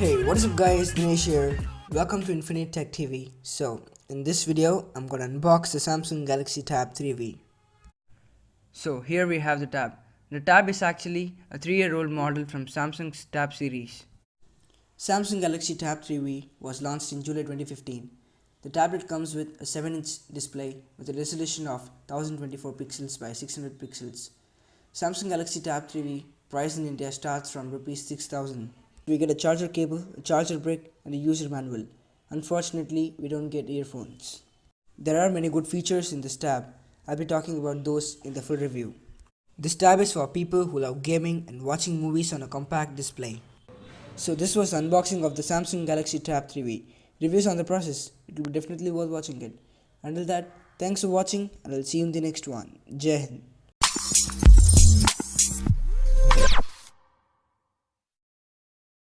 Hey, what is up guys, Dinesh here. Welcome to InfiniteTech TV. So, in this video, I'm gonna unbox the Samsung Galaxy Tab 3V. So, here we have the Tab. The Tab is actually a 3-year-old model from Samsung's Tab series. Samsung Galaxy Tab 3V was launched in July 2015. The tablet comes with a 7-inch display with a resolution of 1024 pixels by 600 pixels. Samsung Galaxy Tab 3V price in India starts from Rs 6000. We get a charger cable, a charger brick, and a user manual. Unfortunately, we don't get earphones. There are many good features in this tab. I'll be talking about those in the full review. This tab is for people who love gaming and watching movies on a compact display. So this was unboxing of the Samsung Galaxy Tab 3V. Reviews on the process. It will be definitely worth watching it. Until that, thanks for watching and I'll see you in the next one. Jai Hind.